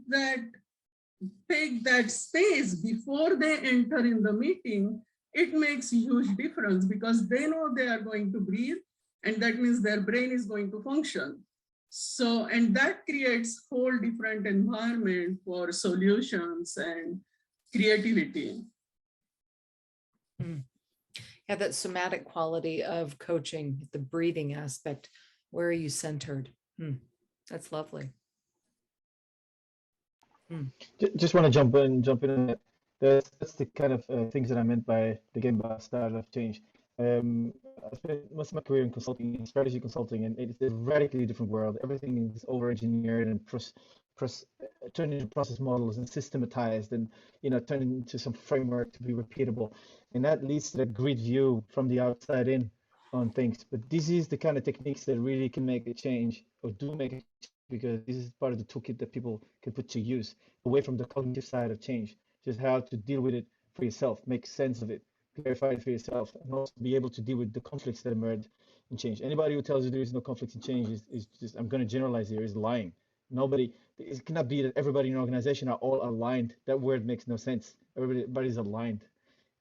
Speaker 9: that space before they enter in the meeting, it makes a huge difference, because they know they are going to breathe, and that means their brain is going to function. So, and that creates whole different environment for solutions and creativity.
Speaker 1: Yeah, that somatic quality of coaching, the breathing aspect. Where are you centered? That's lovely.
Speaker 8: Just want to jump in on that. That's the kind of things that I meant by the game by style of change. I spent most of my career in consulting, in strategy consulting, and it's a radically different world. Everything is over-engineered and turned into process models and systematized, and turned into some framework to be repeatable, and that leads to that grid view from the outside in on things. But this is the kind of techniques that really can make a change, or do make a change, because this is part of the toolkit that people can put to use away from the cognitive side of change, just how to deal with it for yourself, make sense of it, clarify it for yourself, and also be able to deal with the conflicts that emerge in change. Anybody who tells you there is no conflicts in change is just, I'm going to generalize here, is lying. Nobody, it cannot be that everybody in an organization are all aligned. That word makes no sense. Everybody's aligned.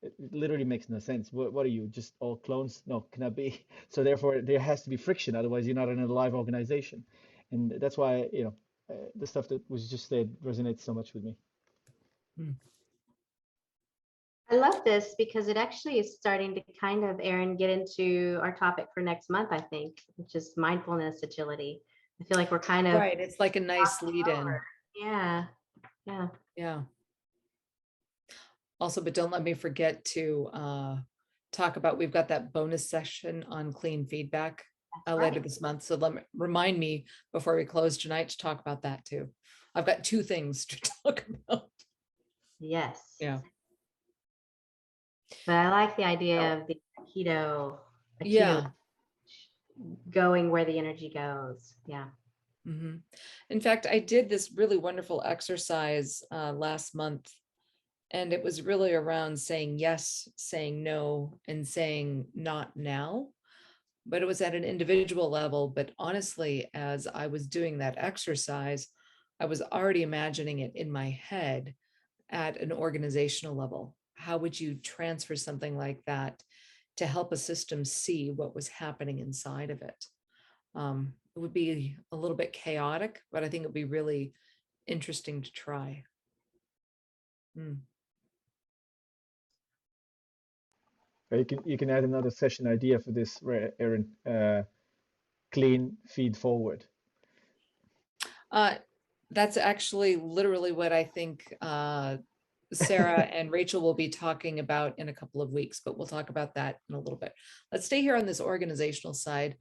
Speaker 8: It literally makes no sense. What are you, just all clones? No, cannot be. So therefore, there has to be friction. Otherwise, you're not in a live organization. And that's why, the stuff that was just said resonates so much with me.
Speaker 2: I love this because it actually is starting to kind of, Aaron, get into our topic for next month, I think, which is mindfulness, agility. I feel like we're kind of
Speaker 1: Right. It's like a nice lead in.
Speaker 2: Yeah.
Speaker 1: Yeah. Also, but don't let me forget to talk about, we've got that bonus session on clean feedback later this month. So remind me before we close tonight to talk about that too. I've got 2 things to talk about.
Speaker 2: Yes.
Speaker 1: Yeah.
Speaker 2: But I like the idea of the keto
Speaker 1: Yeah.
Speaker 2: going where the energy goes. Yeah.
Speaker 1: In fact, I did this really wonderful exercise last month, and it was really around saying yes, saying no, and saying not now. But it was at an individual level. But honestly, as I was doing that exercise, I was already imagining it in my head at an organizational level. How would you transfer something like that to help a system see what was happening inside of it? It would be a little bit chaotic, but I think it would be really interesting to try.
Speaker 8: You can add another session idea for this, Aaron. Clean feed forward.
Speaker 1: That's actually literally what I think Sarah and Rachel will be talking about in a couple of weeks, but we'll talk about that in a little bit. Let's stay here on this organizational side.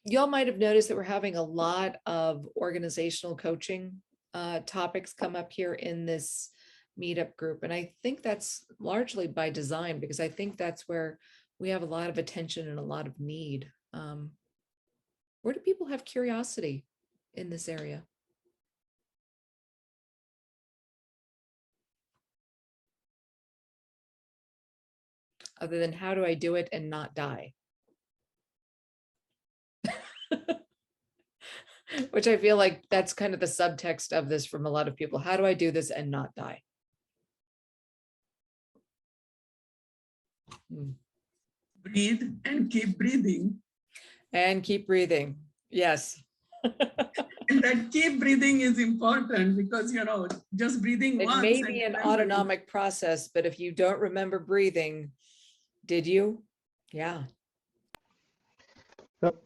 Speaker 1: Y'all might have noticed that we're having a lot of organizational coaching topics come up here in this meetup group. And I think that's largely by design, because I think that's where we have a lot of attention and a lot of need. Where do people have curiosity in this area? Other than how do I do it and not die? Which I feel like that's kind of the subtext of this from a lot of people. How do I do this and not die?
Speaker 9: Breathe and keep breathing.
Speaker 1: And keep breathing. Yes.
Speaker 9: And that keep breathing is important because, just breathing
Speaker 1: It
Speaker 9: once.
Speaker 1: may be an autonomic process, but if you don't remember breathing, did you? Yeah.
Speaker 8: So,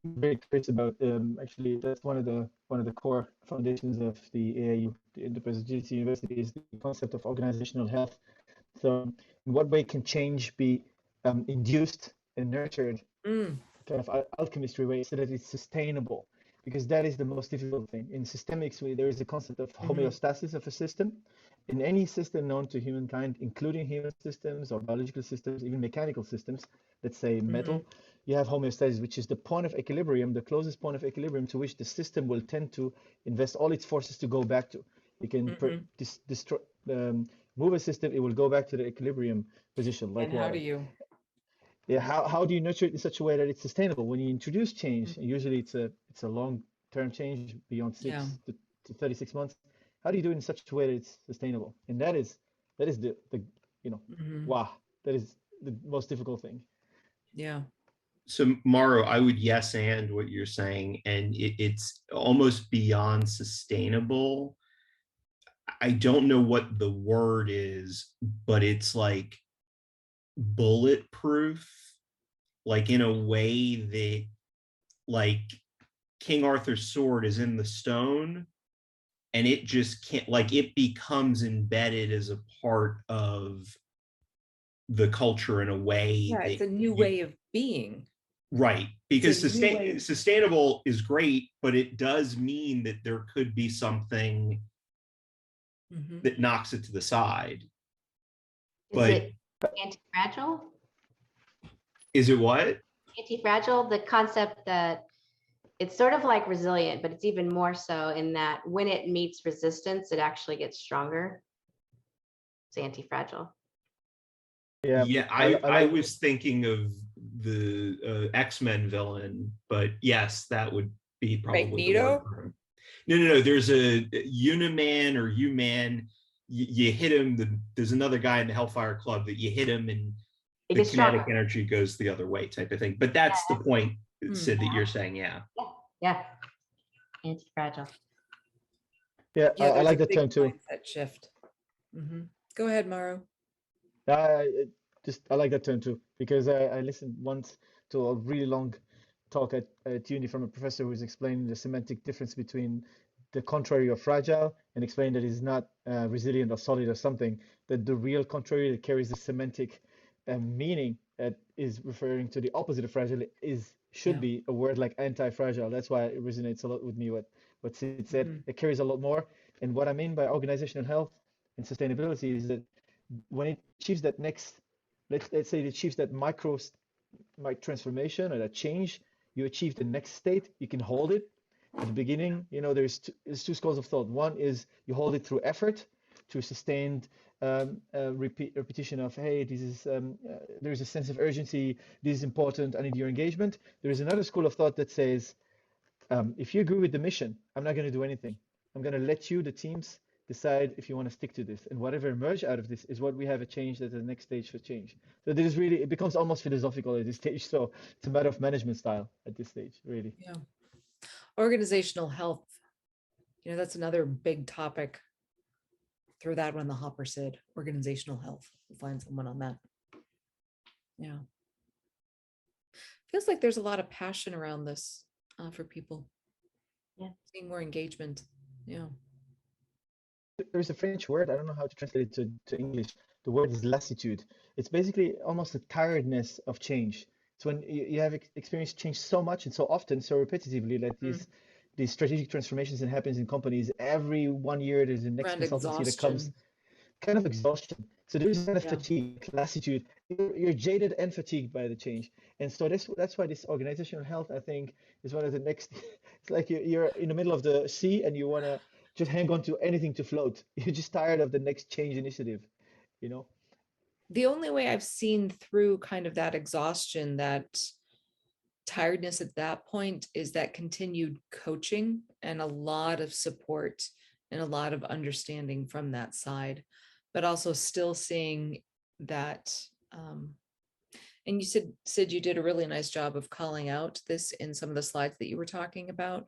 Speaker 8: very curious about actually that's one of the core foundations of the AIU, the Enterprise Agility University, is the concept of organizational health. So in what way can change be induced and nurtured kind of alchemistry way so that it's sustainable? Because that is the most difficult thing. In systemics, there is a concept of homeostasis of a system. In any system known to humankind, including human systems or biological systems, even mechanical systems, let's say metal, you have homeostasis, which is the point of equilibrium, the closest point of equilibrium to which the system will tend to invest all its forces to go back to. You can destroy, move a system, it will go back to the equilibrium position, like
Speaker 1: and
Speaker 8: water.
Speaker 1: how do you?
Speaker 8: Yeah, how do you nurture it in such a way that it's sustainable? When you introduce change, usually it's a long-term change beyond 6 to 36 months. How do you do it in such a way that it's sustainable? And that is the wow, that is the most difficult thing.
Speaker 1: Yeah.
Speaker 6: So Mauro, I would yes and what you're saying, and it's almost beyond sustainable. I don't know what the word is, but it's like bulletproof, like in a way that like King Arthur's sword is in the stone and it just can't, like it becomes embedded as a part of the culture in a way
Speaker 1: Yeah,
Speaker 6: that
Speaker 1: it's a new way of being.
Speaker 6: right,
Speaker 1: It's
Speaker 6: because
Speaker 1: a new way of-
Speaker 6: sustainable is great, but it does mean that there could be something
Speaker 1: Mhm.
Speaker 6: that knocks it to the side.
Speaker 2: Is
Speaker 6: But
Speaker 2: it anti-fragile?
Speaker 6: is it what?
Speaker 2: Anti-fragile, the concept that it's sort of like resilient, but it's even more so in that when it meets resistance, it actually gets stronger. It's anti-fragile.
Speaker 8: Yeah,
Speaker 6: Yeah,
Speaker 8: I
Speaker 6: I
Speaker 8: like.
Speaker 6: was thinking of the X-Men villain, but yes, that would be probably the word
Speaker 1: Magneto?
Speaker 6: for him. No. There's a Uniman or U-Man. You hit him. There's another guy in the Hellfire Club that you hit him, and
Speaker 2: It
Speaker 6: the
Speaker 2: gets
Speaker 6: kinetic
Speaker 2: stronger.
Speaker 6: energy goes the other way, type of thing. But that's the point,
Speaker 1: Hmm.
Speaker 6: Sid, that you're saying. Yeah.
Speaker 2: Yeah. Anti-fragile.
Speaker 8: Yeah,
Speaker 1: Yeah,
Speaker 8: I
Speaker 1: there's
Speaker 8: like
Speaker 1: a
Speaker 8: that
Speaker 1: big
Speaker 8: term too.
Speaker 1: mindset shift. Mhm. Go ahead, Mauro.
Speaker 8: I like that term too because I listened once to a really long talk at uni from a professor who was explaining the semantic difference between the contrary of fragile and explaining that it's not resilient or solid or something, that the real contrary that carries the semantic meaning that is referring to the opposite of fragile should
Speaker 1: Yeah.
Speaker 8: be a word like anti-fragile. That's why it resonates a lot with me what Sid said.
Speaker 1: Mhm.
Speaker 8: It carries a lot more. And what I mean by organizational health and sustainability is that when it achieves that next, let's say it achieves that micro transformation or that change, you achieve the next state, you can hold it. At the beginning, there's two schools of thought. One is you hold it through effort, through sustained repetition of, hey, there's a sense of urgency, this is important, I need your engagement. There is another school of thought that says, if you agree with the mission, I'm not going to do anything. I'm going to let you, the teams, decide if you want to stick to this. And whatever emerge out of this is what we have a change at the next stage for change. So this is really, it becomes almost philosophical at this stage. So it's a matter of management style at this stage, really.
Speaker 1: Yeah. Organizational health. That's another big topic. Throw that one in the hopper, Sid. Organizational health. We'll find someone on that. Yeah. Feels like there's a lot of passion around this for people.
Speaker 2: Yeah.
Speaker 1: Seeing more engagement. Yeah.
Speaker 8: There's a French word, I don't know how to translate it to English. The word is lassitude. It's basically almost a tiredness of change. It's when you have experienced change so much and so often, so repetitively, like these strategic transformations that happens in companies. Every 1 year, there's the next
Speaker 1: Around
Speaker 8: consultancy that comes,
Speaker 1: exhaustion.
Speaker 8: kind of exhaustion. So there's kind of
Speaker 1: Yeah.
Speaker 8: fatigue, lassitude. You're jaded and fatigued by the change. And so that's why this organizational health, I think, is one of the next. It's like you're in the middle of the sea and you want to just hang on to anything to float. You're just tired of the next change initiative, you know?
Speaker 1: The only way I've seen through kind of that exhaustion, that tiredness at that point, is that continued coaching and a lot of support and a lot of understanding from that side, but also still seeing that. And you said, Sid, you did a really nice job of calling out this in some of the slides that you were talking about,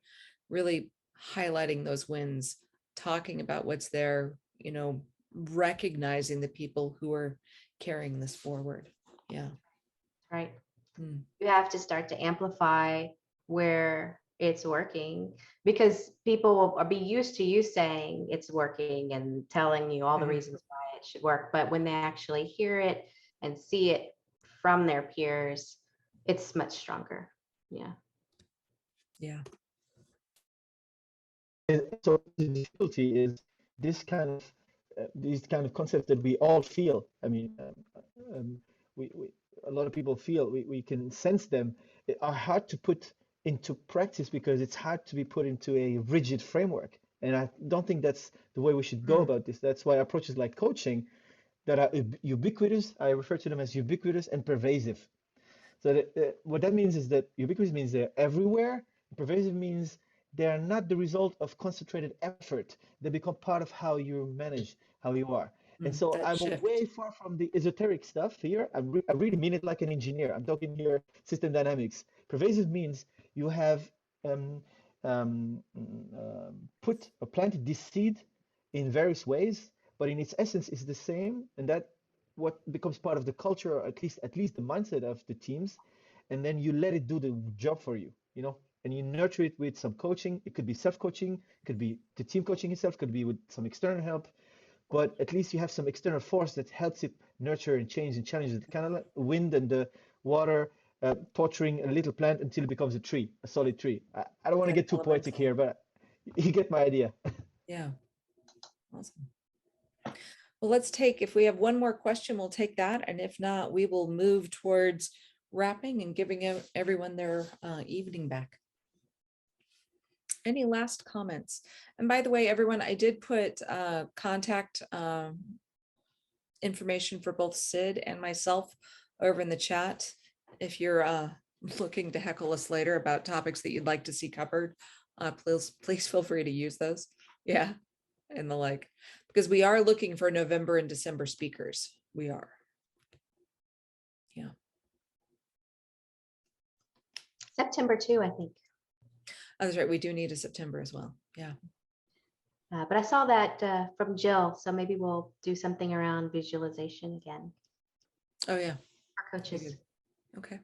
Speaker 1: really highlighting those wins, talking about what's there, recognizing the people who are carrying this forward. Yeah.
Speaker 2: Right.
Speaker 1: Hmm.
Speaker 2: You have to start to amplify where it's working, because people will be used to you saying it's working and telling you all the reasons why it should work. But when they actually hear it and see it from their peers, it's much stronger. Yeah.
Speaker 1: Yeah.
Speaker 8: And so the difficulty is this kind of these kind of concepts that we all feel. I mean, we a lot of people feel, we can sense them, are hard to put into practice because it's hard to be put into a rigid framework. And I don't think that's the way we should go about this. That's why approaches like coaching that are ubiquitous, I refer to them as ubiquitous and pervasive. So what that means is that ubiquitous means they're everywhere. Pervasive means they are not the result of concentrated effort. They become part of how you manage, how you are. And so
Speaker 1: That
Speaker 8: I'm
Speaker 1: shift.
Speaker 8: way far from the esoteric stuff here. I really mean it like an engineer. I'm talking here system dynamics. Pervasive means you have put or planted this seed in various ways, but in its essence is the same, and that what becomes part of the culture, or at least the mindset of the teams, and then you let it do the job for you, you know, and you nurture it with some coaching. It could be self-coaching, it could be the team coaching itself, could be with some external help, but at least you have some external force that helps it nurture and change and challenge it, kind of like wind and the water torturing a little plant until it becomes a tree, a solid tree. I don't want to
Speaker 1: That
Speaker 8: get too poetic
Speaker 1: elemental.
Speaker 8: here, but you get my idea.
Speaker 1: Yeah. Awesome. Well, let's take, if we have one more question, we'll take that. And if not, we will move towards wrapping and giving everyone their evening back. Any last comments? And by the way, everyone, I did put contact information for both Syd and myself over in the chat. If you're looking to heckle us later about topics that you'd like to see covered, please feel free to use those. Yeah, and the like, because we are looking for November and December speakers. We are. Yeah.
Speaker 2: September too, I think.
Speaker 1: Oh, that's right. We do need a September as well. Yeah.
Speaker 2: But I saw that from Jill, so maybe we'll do something around visualization again.
Speaker 1: Oh yeah.
Speaker 2: Our coaches.
Speaker 1: Okay.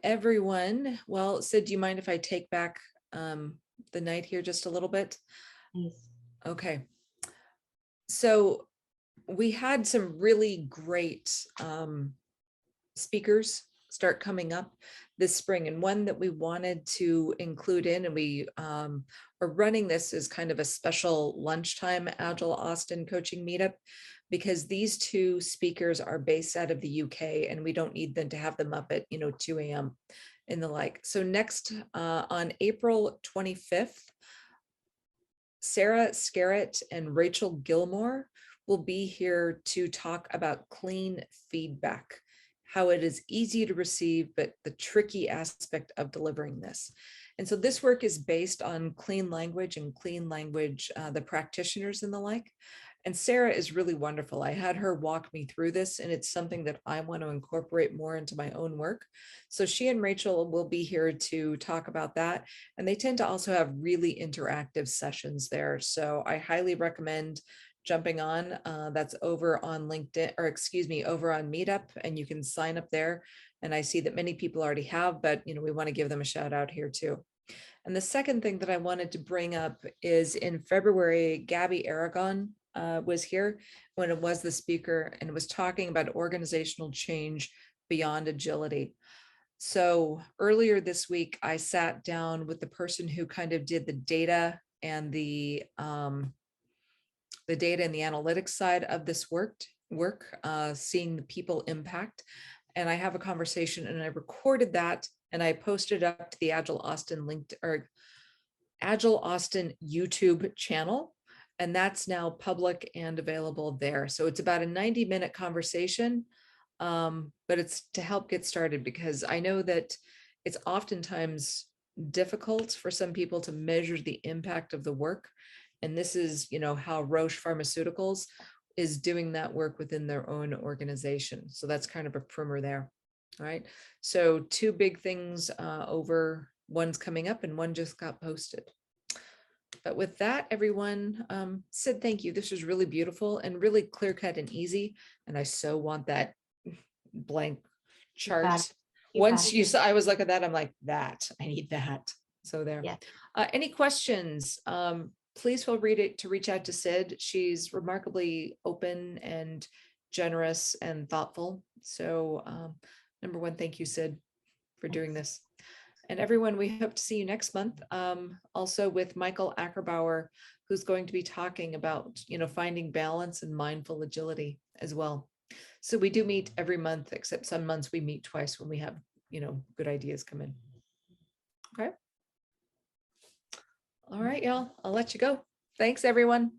Speaker 1: Everyone, well, Syd, do you mind if I take back the night here just a little bit?
Speaker 2: Please.
Speaker 1: Okay. So we had some really great speakers start coming up this spring, and one that we wanted to include in, and we are running this as kind of a special lunchtime Agile Austin coaching meetup, because these two speakers are based out of the UK and we don't need them to have them up at 2 a.m. and the like. So next on April 25th, Sarah Scarrett and Rachel Gilmore will be here to talk about clean feedback, how it is easy to receive, but the tricky aspect of delivering this. And so this work is based on clean language and clean language, the practitioners and the like. And Sarah is really wonderful. I had her walk me through this, and it's something that I want to incorporate more into my own work. So she and Rachel will be here to talk about that. And they tend to also have really interactive sessions there. So I highly recommend jumping on. That's over on LinkedIn, or excuse me, over on Meetup, and you can sign up there. And I see that many people already have, but we want to give them a shout out here too. And the second thing that I wanted to bring up is in February, Gabby Aragon was here when it was the speaker and was talking about organizational change beyond agility. So earlier this week, I sat down with the person who kind of did the data and the data and the analytics side of this work, seeing the people impact. And I have a conversation, and I recorded that and I posted up to the Agile Austin Agile Austin YouTube channel. And that's now public and available there. So it's about a 90-minute conversation, but it's to help get started, because I know that it's oftentimes difficult for some people to measure the impact of the work. And this is, how Roche Pharmaceuticals is doing that work within their own organization. So that's kind of a primer there. All right. So two big things over, one's coming up and one just got posted. But with that, everyone, Syd, thank you. This was really beautiful and really clear cut and easy. And I so want that blank chart. Once you saw, I was looking at that, I'm like, I need that. So there.
Speaker 2: Yeah.
Speaker 1: Any questions? Please feel free to reach out to Syd. She's remarkably open and generous and thoughtful. So number one, thank you, Syd, for doing this. And everyone, we hope to see you next month. Also with Michael Ackerbauer, who's going to be talking about, finding balance and mindful agility as well. So we do meet every month, except some months we meet twice when we have, good ideas come in. Okay. All right, y'all, I'll let you go. Thanks, everyone.